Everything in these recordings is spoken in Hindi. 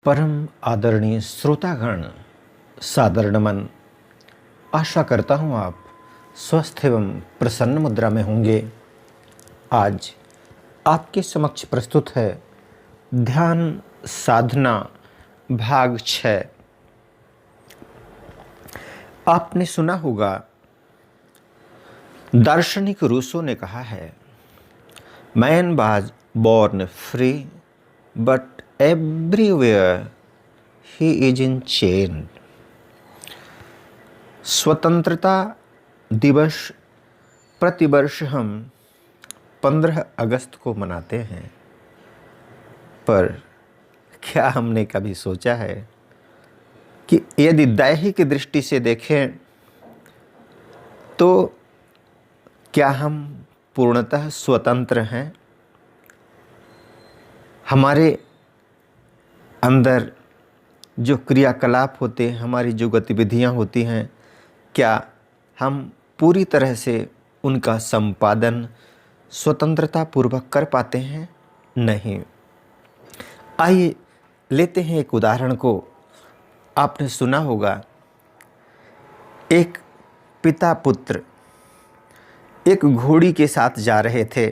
परम आदरणीय श्रोतागण, सादर नमन। आशा करता हूँ आप स्वस्थ एवं प्रसन्न मुद्रा में होंगे। आज आपके समक्ष प्रस्तुत है ध्यान साधना भाग 6। आपने सुना होगा, दार्शनिक रूसो ने कहा है, man was born free but everywhere he is in chain. स्वतंत्रता दिवस प्रतिवर्ष हम 15 अगस्त को मनाते हैं, पर क्या हमने कभी सोचा है कि यदि दैहिक दृष्टि से देखें तो क्या हम पूर्णतः स्वतंत्र हैं? हमारे अंदर जो क्रियाकलाप होते हैं, हमारी जो गतिविधियां होती हैं, क्या हम पूरी तरह से उनका संपादन स्वतंत्रता पूर्वक कर पाते हैं? नहीं। आइए लेते हैं एक उदाहरण को। आपने सुना होगा, एक पिता पुत्र एक घोड़ी के साथ जा रहे थे।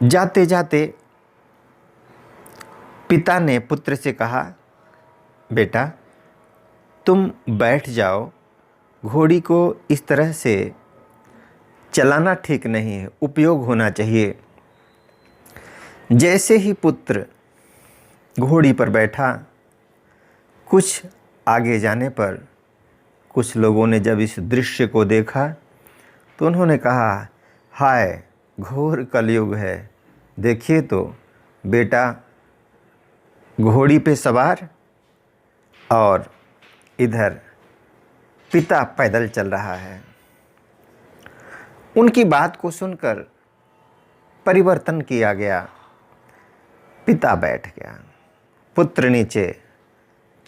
जाते जाते पिता ने पुत्र से कहा, बेटा तुम बैठ जाओ, घोड़ी को इस तरह से चलाना ठीक नहीं है, उपयोग होना चाहिए। जैसे ही पुत्र घोड़ी पर बैठा, कुछ आगे जाने पर कुछ लोगों ने जब इस दृश्य को देखा तो उन्होंने कहा, हाय घोर कलयुग है, देखिए तो बेटा घोड़ी पे सवार और इधर पिता पैदल चल रहा है। उनकी बात को सुनकर परिवर्तन किया गया। पिता बैठ गया, पुत्र नीचे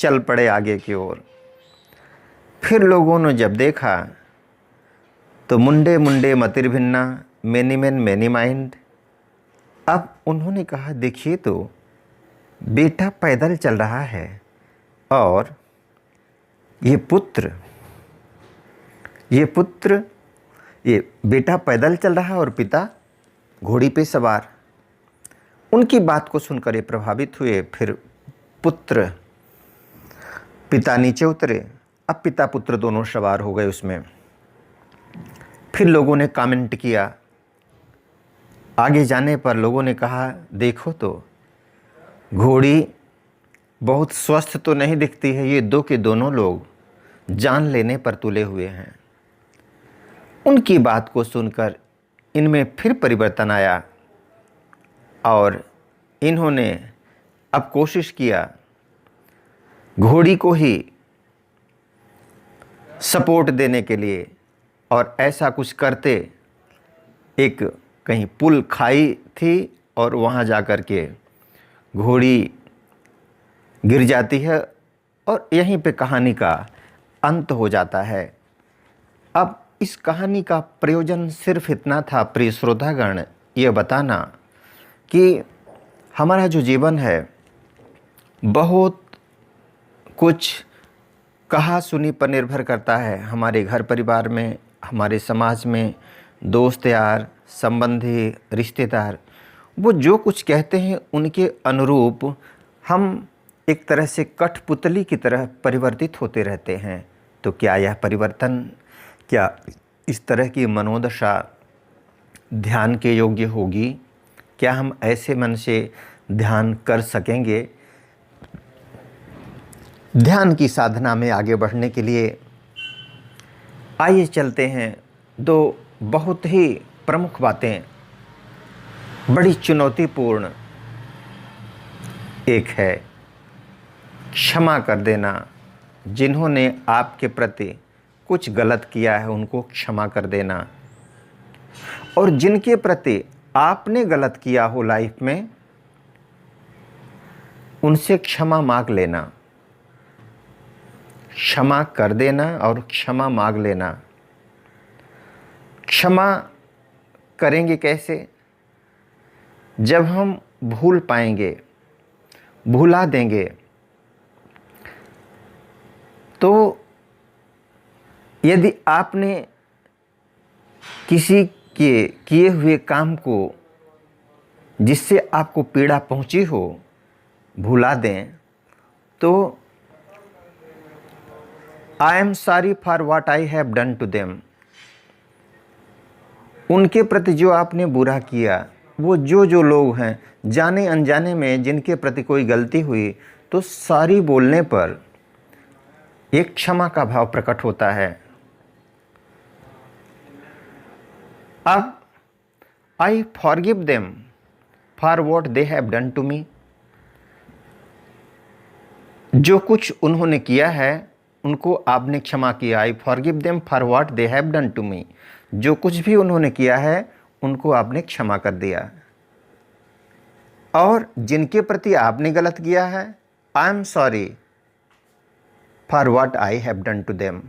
चल पड़े आगे की ओर। फिर लोगों ने जब देखा तो मुंडे मुंडे मतिर्भिन्ना, मेनी मैन मेनी माइंड। अब उन्होंने कहा, देखिए तो बेटा पैदल चल रहा है और ये बेटा पैदल चल रहा है और पिता घोड़ी पे सवार। उनकी बात को सुनकर ये प्रभावित हुए। फिर पिता नीचे उतरे। अब पिता पुत्र दोनों सवार हो गए उसमें। फिर लोगों ने कमेंट किया। आगे जाने पर लोगों ने कहा, देखो तो घोड़ी बहुत स्वस्थ तो नहीं दिखती है, ये दो के दोनों लोग जान लेने पर तुले हुए हैं। उनकी बात को सुनकर इनमें फिर परिवर्तन आया और इन्होंने अब कोशिश किया घोड़ी को ही सपोर्ट देने के लिए, और ऐसा कुछ करते, एक कहीं पुल खाई थी और वहाँ जा कर के घोड़ी गिर जाती है और यहीं पे कहानी का अंत हो जाता है। अब इस कहानी का प्रयोजन सिर्फ इतना था, प्रिय श्रोतागण, ये बताना कि हमारा जो जीवन है बहुत कुछ कहा सुनी पर निर्भर करता है। हमारे घर परिवार में, हमारे समाज में, दोस्त यार, संबंधी, रिश्तेदार, वो जो कुछ कहते हैं उनके अनुरूप हम एक तरह से कठपुतली की तरह परिवर्तित होते रहते हैं। तो क्या यह परिवर्तन, क्या इस तरह की मनोदशा ध्यान के योग्य होगी? क्या हम ऐसे मन से ध्यान कर सकेंगे? ध्यान की साधना में आगे बढ़ने के लिए आइए चलते हैं दो बहुत ही प्रमुख बातें, बड़ी चुनौतीपूर्ण। एक है क्षमा कर देना। जिन्होंने आपके प्रति कुछ गलत किया है उनको क्षमा कर देना, और जिनके प्रति आपने गलत किया हो लाइफ में उनसे क्षमा मांग लेना। क्षमा कर देना और क्षमा मांग लेना। क्षमा करेंगे कैसे? जब हम भूल पाएंगे भुला देंगे तो यदि आपने किसी के किए हुए काम को जिससे आपको पीड़ा पहुंची हो भुला दें तो I am sorry for what I have done to them, उनके प्रति जो आपने बुरा किया, वो जो लोग हैं जाने अनजाने में जिनके प्रति कोई गलती हुई, तो सॉरी बोलने पर एक क्षमा का भाव प्रकट होता है। अब I forgive them for what they have done to me, जो कुछ उन्होंने किया है उनको आपने क्षमा किया। I forgive them for what they have done to me, जो कुछ भी उन्होंने किया है उनको आपने क्षमा कर दिया। और जिनके प्रति आपने गलत किया है, I am sorry for what I have done to them,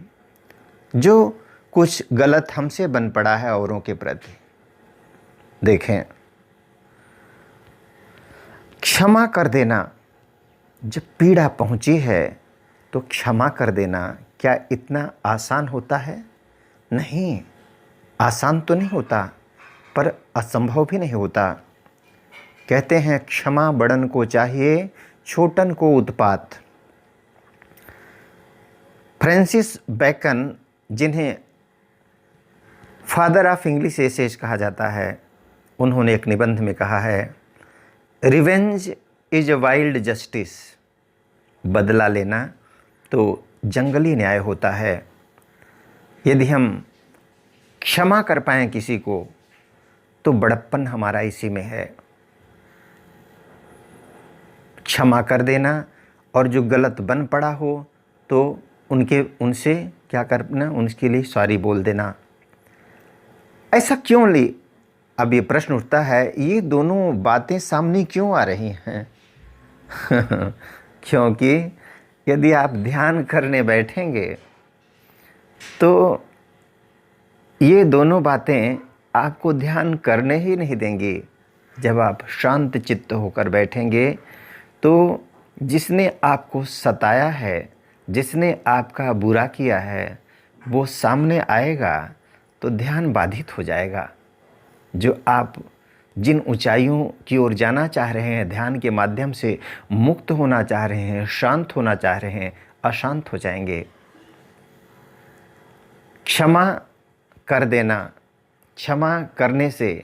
जो कुछ गलत हमसे बन पड़ा है औरों के प्रति। देखें, क्षमा कर देना, जब पीड़ा पहुंची है तो क्षमा कर देना क्या इतना आसान होता है? नहीं, आसान तो नहीं होता, पर असंभव भी नहीं होता। कहते हैं क्षमा बड़न को चाहिए, छोटन को उत्पात। फ्रांसिस बेकन, जिन्हें फादर ऑफ इंग्लिश एसेज कहा जाता है, उन्होंने एक निबंध में कहा है, revenge is a wild justice, बदला लेना तो जंगली न्याय होता है। यदि हम क्षमा कर पाएं किसी को तो बड़प्पन हमारा इसी में है। क्षमा कर देना, और जो गलत बन पड़ा हो तो उनसे क्या करना, उनके लिए सॉरी बोल देना। ऐसा क्यों ली? अब ये प्रश्न उठता है, ये दोनों बातें सामने क्यों आ रही हैं? क्योंकि यदि आप ध्यान करने बैठेंगे तो ये दोनों बातें आपको ध्यान करने ही नहीं देंगी। जब आप शांत चित्त होकर बैठेंगे तो जिसने आपको सताया है, जिसने आपका बुरा किया है, वो सामने आएगा तो ध्यान बाधित हो जाएगा। जो आप जिन ऊंचाइयों की ओर जाना चाह रहे हैं, ध्यान के माध्यम से मुक्त होना चाह रहे हैं, शांत होना चाह रहे हैं, अशांत हो जाएंगे। क्षमा कर देना, क्षमा करने से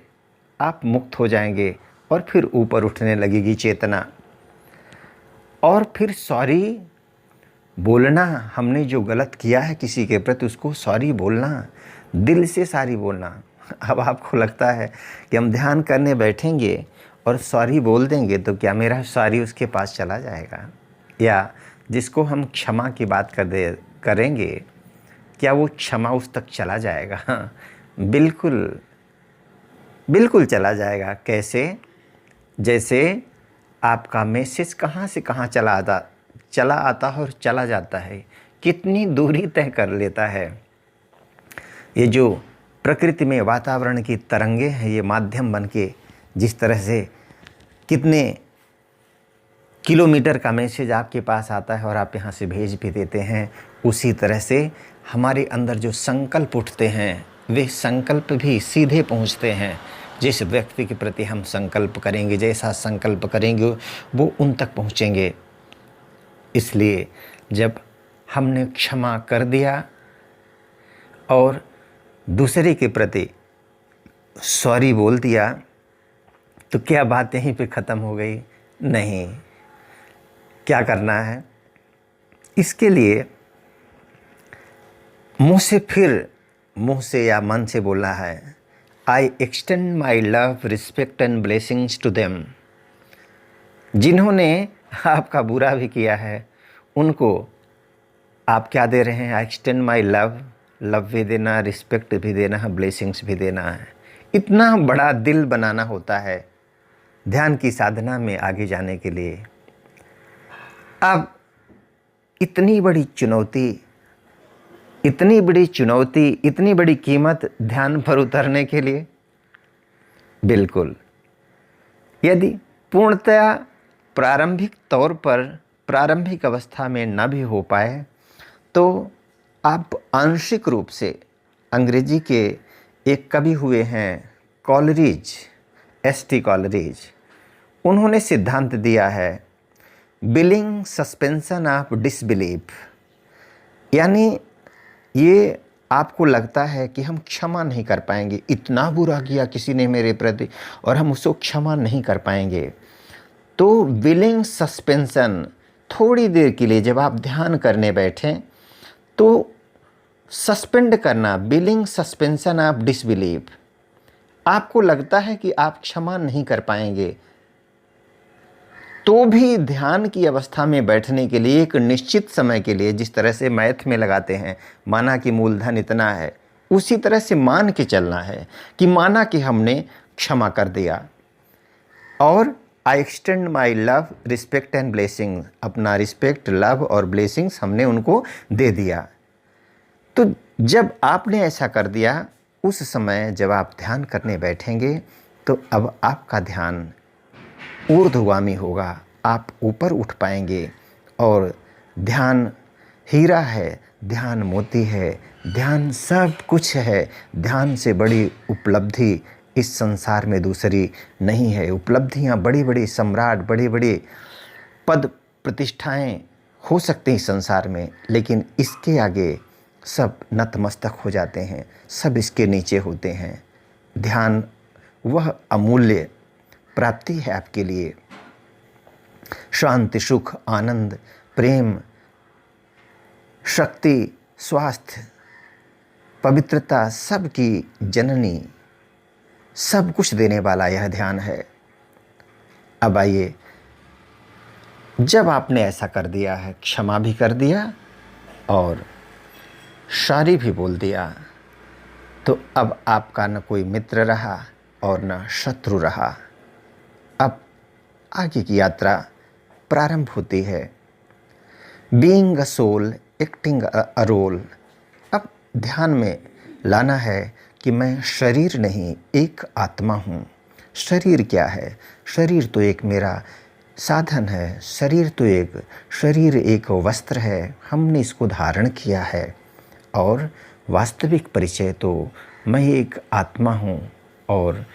आप मुक्त हो जाएंगे और फिर ऊपर उठने लगेगी चेतना। और फिर सॉरी बोलना, हमने जो गलत किया है किसी के प्रति उसको सॉरी बोलना, दिल से सॉरी बोलना। अब आपको लगता है कि हम ध्यान करने बैठेंगे और सॉरी बोल देंगे तो क्या मेरा सॉरी उसके पास चला जाएगा? या जिसको हम क्षमा की बात करेंगे क्या वो क्षमा उस तक चला जाएगा? बिल्कुल बिल्कुल चला जाएगा। कैसे? जैसे आपका मैसेज कहाँ से कहाँ चला आता है और चला जाता है, कितनी दूरी तय कर लेता है। ये जो प्रकृति में वातावरण की तरंगे हैं, ये माध्यम बनके जिस तरह से कितने किलोमीटर का मैसेज आपके पास आता है और आप यहाँ से भेज भी देते हैं, उसी तरह से हमारे अंदर जो संकल्प उठते हैं वे संकल्प भी सीधे पहुँचते हैं। जिस व्यक्ति के प्रति हम संकल्प करेंगे, जैसा संकल्प करेंगे वो उन तक पहुँचेंगे। इसलिए जब हमने क्षमा कर दिया और दूसरे के प्रति सॉरी बोल दिया तो क्या बात यहीं पे ख़त्म हो गई? नहीं। क्या करना है? इसके लिए मुंह से या मन से बोलना है, I extend my love, respect and blessings to them. जिन्होंने आपका बुरा भी किया है उनको आप क्या दे रहे हैं? आई एक्सटेंड माई लव, लव भी देना, रिस्पेक्ट भी देना है, ब्लेसिंग्स भी देना है। इतना बड़ा दिल बनाना होता है ध्यान की साधना में आगे जाने के लिए। अब इतनी बड़ी चुनौती, इतनी बड़ी कीमत ध्यान पर उतरने के लिए, बिल्कुल यदि पूर्णतया प्रारंभिक तौर पर प्रारंभिक अवस्था में न भी हो पाए तो आप आंशिक रूप से अंग्रेजी के एक कवि हुए हैं कॉलरिज, एस.टी. कॉलरिज, उन्होंने सिद्धांत दिया है बिलिंग सस्पेंशन ऑफ डिसबिलीफ। यानी ये आपको लगता है कि हम क्षमा नहीं कर पाएंगे, इतना बुरा किया किसी ने मेरे प्रति और हम उसको क्षमा नहीं कर पाएंगे, तो विलिंग सस्पेंशन, थोड़ी देर के लिए जब आप ध्यान करने बैठें तो सस्पेंड करना, विलिंग सस्पेंशन ऑफ डिसबिलीफ। आपको लगता है कि आप क्षमा नहीं कर पाएंगे तो भी ध्यान की अवस्था में बैठने के लिए एक निश्चित समय के लिए, जिस तरह से मैथ में लगाते हैं माना कि मूलधन इतना है, उसी तरह से मान के चलना है कि माना कि हमने क्षमा कर दिया और आई extend my love respect and blessing, अपना रिस्पेक्ट, लव और ब्लेसिंग्स हमने उनको दे दिया। तो जब आपने ऐसा कर दिया, उस समय जब आप ध्यान करने बैठेंगे तो अब आपका ध्यान ऊर्ध्वगामी होगा, आप ऊपर उठ पाएंगे और ध्यान हीरा है, ध्यान मोती है, ध्यान सब कुछ है। ध्यान से बड़ी उपलब्धि इस संसार में दूसरी नहीं है। उपलब्धियाँ, बड़ी बड़ी सम्राट, बड़ी बड़ी पद प्रतिष्ठाएं हो सकती हैं संसार में, लेकिन इसके आगे सब नतमस्तक हो जाते हैं, सब इसके नीचे होते हैं। ध्यान वह अमूल्य प्राप्ति है आपके लिए। शांति, सुख, आनंद, प्रेम, शक्ति, स्वास्थ्य, पवित्रता, सब की जननी, सब कुछ देने वाला यह ध्यान है। अब आइए, जब आपने ऐसा कर दिया है, क्षमा भी कर दिया और शायरी भी बोल दिया, तो अब आपका न कोई मित्र रहा और न शत्रु रहा। अब आगे की यात्रा प्रारंभ होती है। Being a soul acting a role. अब ध्यान में लाना है कि मैं शरीर नहीं, एक आत्मा हूँ। शरीर क्या है? शरीर तो एक मेरा साधन है, शरीर एक वस्त्र है, हमने इसको धारण किया है और वास्तविक परिचय तो मैं एक आत्मा हूँ। और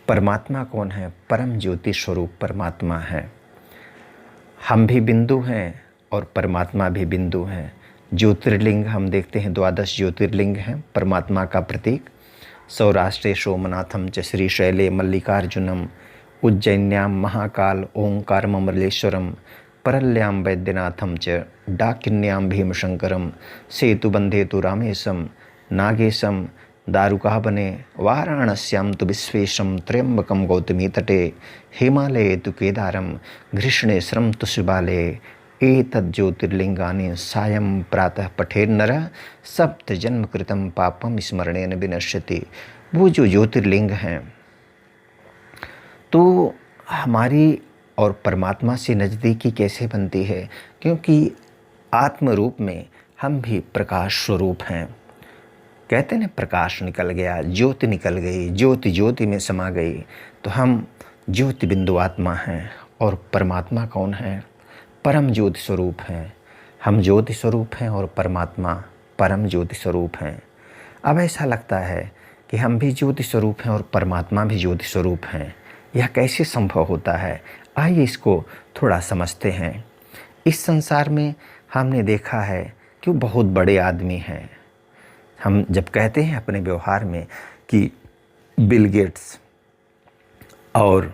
परमात्मा कौन है? परम ज्योति स्वरूप परमात्मा है। हम भी बिंदु हैं और परमात्मा भी बिंदु हैं। ज्योतिर्लिंग हम देखते हैं, 12 ज्योतिर्लिंग हैं परमात्मा का प्रतीक। सौराष्ट्रे सोमनाथम च श्रीशैले मल्लिकार्जुनम, उज्जैन्याम महाकाल ओंकारममलेश्वरम, परल्याम वैद्यनाथम च डाकिन्याम भीमशंकरम, सेतुबंधे तु रामेशम, नागेशम दारुकावने, वाराणस्यां तु विश्वेशम, त्र्यंबकम गौतमी तटे, हिमालये तु केदारम, घृष्णे श्रम तु शिवालये, एतज्ज्योतिर्लिंगानि सायं प्रातः पठेन्नरः, सप्त जन्म कृतं पापम स्मरणेन विनश्यति। वो जो ज्योतिर्लिंग हैं, तो हमारी और परमात्मा से नज़दीकी कैसे बनती है? क्योंकि आत्म रूप में हम भी प्रकाश स्वरूप हैं। कहते हैं प्रकाश निकल गया, ज्योति निकल गई, ज्योति ज्योति में समा गई, तो हम ज्योति बिंदु आत्मा हैं। और परमात्मा कौन है? परम ज्योति स्वरूप हैं। हम ज्योति स्वरूप हैं और परमात्मा परम ज्योति स्वरूप हैं। अब ऐसा लगता है कि हम भी ज्योति स्वरूप हैं और परमात्मा भी ज्योति स्वरूप हैं। यह कैसे संभव होता है? आइए इसको थोड़ा समझते हैं। इस संसार में हमने देखा है कि बहुत बड़े आदमी हैं। हम जब कहते हैं अपने व्यवहार में कि बिल गेट्स और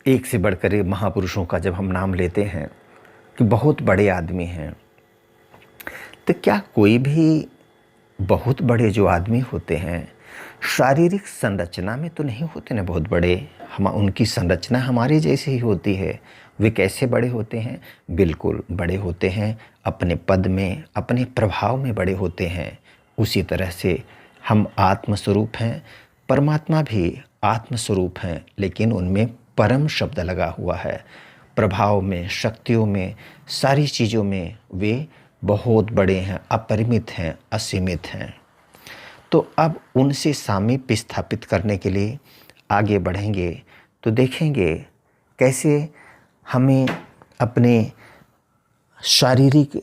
एक से बढ़कर एक महापुरुषों का जब हम नाम लेते हैं कि बहुत बड़े आदमी हैं, तो क्या कोई भी बहुत बड़े जो आदमी होते हैं शारीरिक संरचना में तो नहीं होते ना बहुत बड़े? हम उनकी संरचना हमारे जैसे ही होती है। वे कैसे बड़े होते हैं? बिल्कुल बड़े होते हैं, अपने पद में, अपने प्रभाव में बड़े होते हैं। उसी तरह से हम आत्मस्वरूप हैं, परमात्मा भी आत्मस्वरूप हैं, लेकिन उनमें परम शब्द लगा हुआ है। प्रभाव में, शक्तियों में, सारी चीज़ों में वे बहुत बड़े हैं, अपरिमित हैं, असीमित हैं। तो अब उनसे सामीप्य स्थापित करने के लिए आगे बढ़ेंगे तो देखेंगे कैसे हमें अपने शारीरिक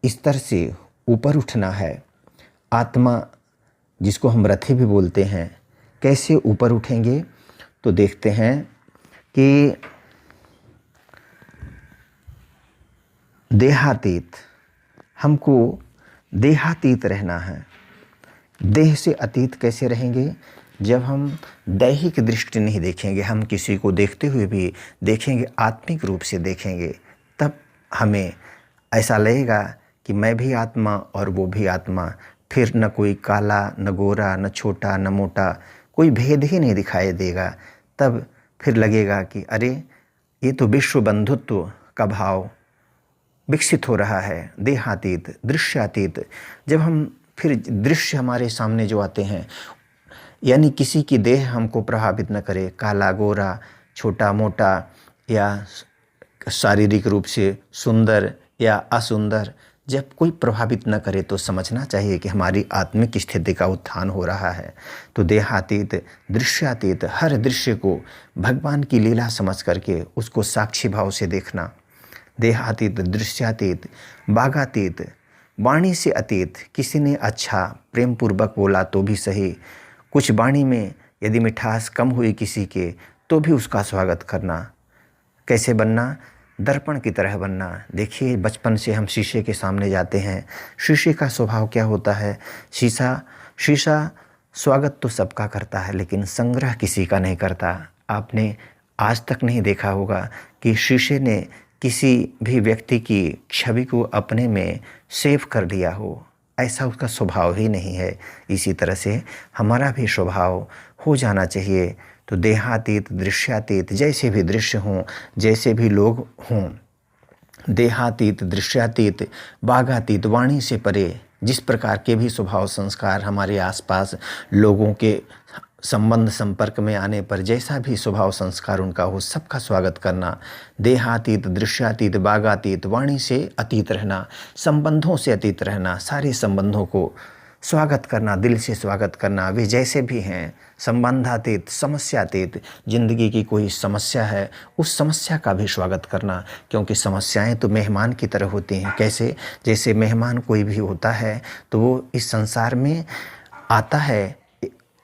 स्तर से ऊपर उठना है। आत्मा, जिसको हम रथी भी बोलते हैं, कैसे ऊपर उठेंगे? तो देखते हैं कि देहातीत, हमको देहातीत रहना है। देह से अतीत कैसे रहेंगे? जब हम दैहिक दृष्टि नहीं देखेंगे, हम किसी को देखते हुए भी देखेंगे, आत्मिक रूप से देखेंगे, तब हमें ऐसा लगेगा कि मैं भी आत्मा और वो भी आत्मा। फिर न कोई काला, न गोरा, न छोटा, न मोटा, कोई भेद ही नहीं दिखाई देगा। तब फिर लगेगा कि अरे, ये तो विश्व बंधुत्व का भाव विकसित हो रहा है। देहातीत, दृश्यातीत, जब हम फिर दृश्य हमारे सामने जो आते हैं, यानी किसी की देह हमको प्रभावित न करे, काला, गोरा, छोटा, मोटा, या शारीरिक रूप से सुंदर या असुंदर, जब कोई प्रभावित न करे तो समझना चाहिए कि हमारी आत्मिक स्थिति का उत्थान हो रहा है। तो देहातीत, दृश्यातीत, हर दृश्य को भगवान की लीला समझ करके उसको साक्षी भाव से देखना। देहातीत, दृश्यातीत, बागातीत, वाणी से अतीत। किसी ने अच्छा प्रेम पूर्वक बोला तो भी सही, कुछ वाणी में यदि मिठास कम हुई किसी के, तो भी उसका स्वागत करना। कैसे बनना? दर्पण की तरह बनना। देखिए, बचपन से हम शीशे के सामने जाते हैं, शीशे का स्वभाव क्या होता है? शीशा स्वागत तो सबका करता है, लेकिन संग्रह किसी का नहीं करता। आपने आज तक नहीं देखा होगा कि शीशे ने किसी भी व्यक्ति की छवि को अपने में सेव कर लिया हो, ऐसा उसका स्वभाव ही नहीं है। इसी तरह से हमारा भी स्वभाव हो जाना चाहिए। तो देहातीत, दृश्यातीत, जैसे भी दृश्य हों, जैसे भी लोग हों, देहातीत, दृश्यातीत, बागातीत, वाणी से परे, जिस प्रकार के भी स्वभाव संस्कार हमारे आसपास लोगों के संबंध संपर्क में आने पर जैसा भी स्वभाव संस्कार उनका हो, सबका स्वागत करना। देहातीत, दृश्यातीत, बागातीत, वाणी से अतीत रहना, संबंधों से अतीत रहना, सारे संबंधों को स्वागत करना, दिल से स्वागत करना, वे जैसे भी हैं। संबंधातीत, समस्यातीत, जिंदगी की कोई समस्या है, उस समस्या का भी स्वागत करना, क्योंकि समस्याएं तो मेहमान की तरह होती हैं। कैसे? जैसे मेहमान कोई भी होता है तो वो इस संसार में आता है,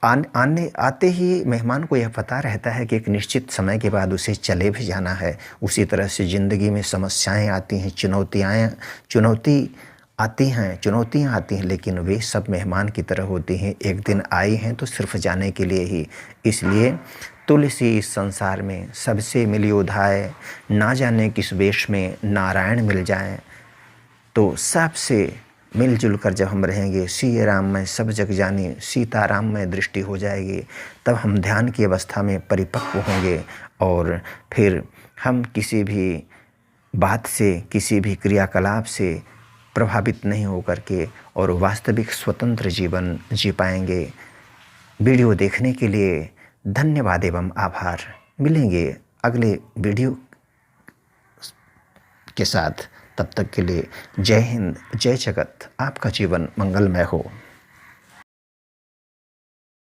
आते ही मेहमान को यह पता रहता है कि एक निश्चित समय के बाद उसे चले भी जाना है। उसी तरह से ज़िंदगी में समस्याएं आती हैं, चुनौतियाँ आती हैं, लेकिन वे सब मेहमान की तरह होती हैं। एक दिन आई हैं तो सिर्फ जाने के लिए ही। इसलिए तुलसी इस संसार में सबसे मिलियो धाय, ना जाने किस वेश में नारायण मिल जाएं। तो सबसे मिलजुल कर जब हम रहेंगे, सिय राम में सब जग जानी, सीताराम में दृष्टि हो जाएगी, तब हम ध्यान की अवस्था में परिपक्व होंगे और फिर हम किसी भी बात से, किसी भी क्रियाकलाप से प्रभावित नहीं होकर के और वास्तविक स्वतंत्र जीवन जी पाएंगे। वीडियो देखने के लिए धन्यवाद एवं आभार। मिलेंगे अगले वीडियो के साथ, तब तक के लिए जय हिंद, जय जगत। आपका जीवन मंगलमय हो।